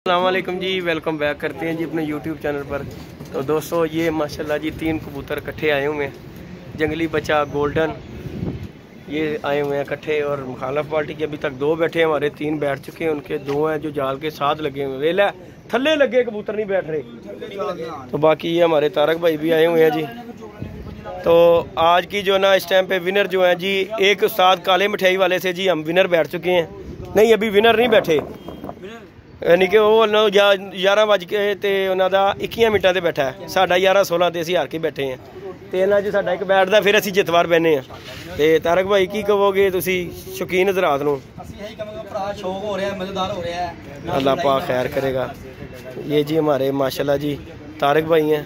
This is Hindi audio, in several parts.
अस्सलाम वालेकुम जी, वेलकम बैक करते हैं जी अपने यूट्यूब चैनल पर। तो दोस्तों ये माशाल्लाह जी 3 कबूतर इकट्ठे आए हुए हैं। जंगली बच्चा गोल्डन ये आए हुए हैं इकट्ठे, और मुखालफ पार्टी के अभी तक 2 बैठे हैं, हमारे 3 बैठ चुके हैं, उनके 2 हैं जो जाल के साथ लगे हुए हैं। वेला थल्ले लगे कबूतर नहीं बैठ रहे। तो बाकी ये हमारे तारक भाई भी आए हुए हैं जी। तो आज की जो ना इस टाइम पे विनर जो है जी, एक उस्ताद काले मिठाई वाले से जी हम विनर बैठ चुके हैं। नहीं अभी विनर नहीं बैठे, यानी कि वो 11 बज के ते उन्होंने 21 मिनटां ते बैठा है। साढ़ा 11-16 ते असीं हार के बैठे हैं ते इन्हां च साडा एक बैठदा, फिर असीं जितवार बहने हैं। ते तारक भाई की कहोगे तुसीं शौकीन हज़रात नूं? अल्लाह पाक खैर करेगा। ये जी हमारे माशाल्लाह जी तारक भाई हैं,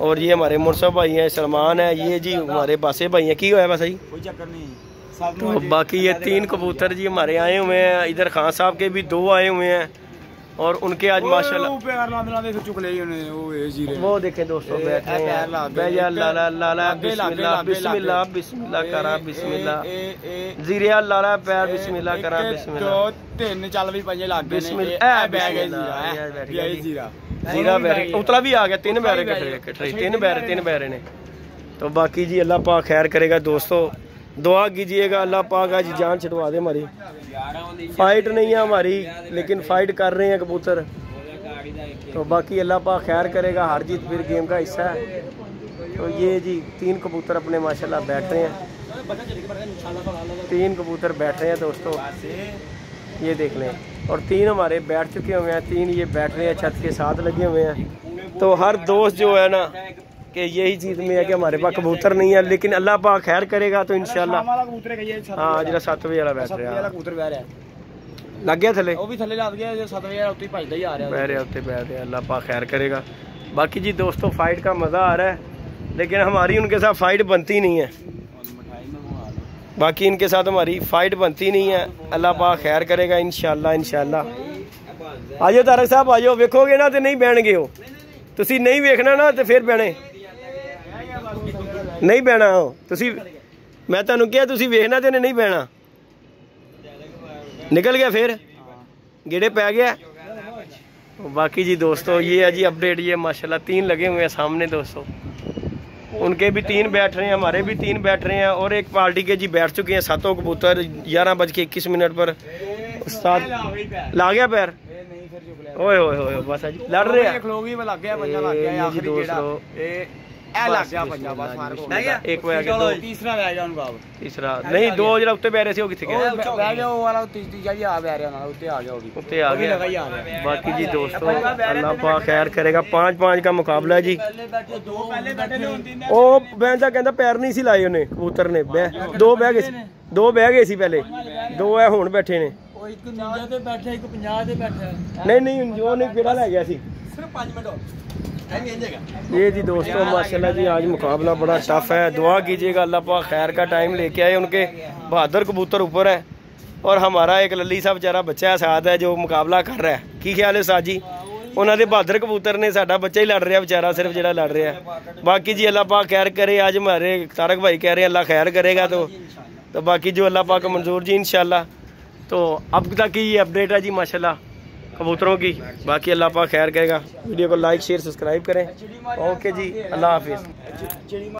और ये हमारे मुर्सब भाई हैं, सलमान है, ये जी हमारे बासे भाई हैं। की होया बस ही कोई चक्कर नहीं। तो बाकी ये 3 कबूतर जी हमारे आए हुए हैं। इधर खान साहब के भी 2 आए हुए हैं, और उनके आज माशाल्लाह वो देखें दोस्तों बैठे हैं। बिस्मिल्लाह बिस्मिल्लाह बिस्मिल्लाह करा बिस्मिल्लाह जीरिया लाला पैर बिस्मिल्लाह करा बिस्मिल्लाह 3 चल भी पंजे लग गए बिस्मिल्लाह जीरा बैरे उतला भी आ गया। 3 बैरे कटरे 3 बैरे ने। तो बाकी जी अल्लाह पाक खैर करेगा। दोस्तों दुआ कीजिएगा अल्लाह पाक आज जान छुड़वा दे हमारी। फाइट नहीं है हमारी, लेकिन फाइट कर रहे हैं कबूतर। तो बाकी अल्लाह पाक खैर करेगा, हार जीत फिर गेम का हिस्सा है। तो ये जी 3 कबूतर अपने माशाल्लाह बैठ रहे हैं। 3 कबूतर बैठ रहे हैं दोस्तों, ये देख लें। और 3 हमारे बैठ चुके हुए हैं, 3 ये बैठ रहे हैं, छत के साथ लगे हुए हैं। तो हर दोस्त जो है ना कि यही चीज़ में है कि हमारे पास कबूतर नहीं है, लेकिन अल्लाह पाक खैर करेगा तो इंशाल्लाह। हाँ जो 7 बजे वाला बैठ रहा है लग गया थले, वो भी थले लग गया, 7 बजे उत्ते भजदा ही आ रहा है, बह रहा उत्ते बैठ रहा। अल्लाह पाक खैर करेगा। बाकी जी दोस्तों फाइट का मज़ा आ रहा है, लेकिन हमारी उनके साथ फाइट बनती नहीं है। बाकी इनके साथ हमारी फाइट बनती नहीं है। अल्लाह पाक खैर करेगा इंशाल्लाह इंशाल्लाह। आजो तारक साहब आजो, वेखोगे ना तो नहीं बहणगे हो, तुसी नहीं वेखना ना तो फिर बहने नहीं बहना हो तुसी। मैं तुहानू कहा तुसी वेखना ते नहीं बहना। निकल गया फिर गेड़े पै गया। बाकी जी दोस्तों ये है जी अपडेट। ये माशाल्लाह 3 लगे हुए हैं सामने दोस्तों, उनके भी 3 बैठ रहे हैं, हमारे भी 3 बैठ रहे हैं, और एक पार्टी के जी बैठ चुके हैं 7 कबूतर 11:21 पर। उस्ताद ला गया पैर, ओए ओए ओए बस जी लड़ रहे हैं। एक तीसरा नहीं 2 जरा उत्ते बैठे से किथे गया उत्ते आ गया। बाकी जी दोस्तों अल्लाह पाक खैर करेगा। 5-5 का मुकाबला है जी। ओ बैंदा कहंदा पैर नहीं सी लाए उन्हें कबूतर ने, 2 बह गए सी पहले, 2 है हुण बैठे ने। नहीं नहीं जो नहीं केड़ा लै गया सी सिर्फ 5 मिनट। ये जी दोस्तों माशाल्लाह जी आज मुकाबला बड़ा टफ है। दुआ कीजिएगा अल्लाह पाक खैर का टाइम लेके आए। उनके बहादुर कबूतर ऊपर है, और हमारा एक लल्ली सा बेचारा बच्चा साथ है जो मुकाबला कर रहा है। की ख्याल है साजी? उन्होंने बहादुर कबूतर ने, साडा बच्चा ही लड़ रहा बेचारा, सिर्फ जरा लड़ रहा है। बाकी जी अल्लाह पाक खैर करे। आज हमारे तारक भाई कह रहे हैं अल्लाह खैर करेगा। तो बाकी जो अल्लाह पाक मंजूर जी इंशाल्लाह। तो अब तक की ये अपडेट है जी माशाल्लाह कबूतरों की। बाकी अल्लाह पाक खैर करेगा। वीडियो को लाइक शेयर सब्सक्राइब करें। ओके जी, अल्लाह हाफिज़।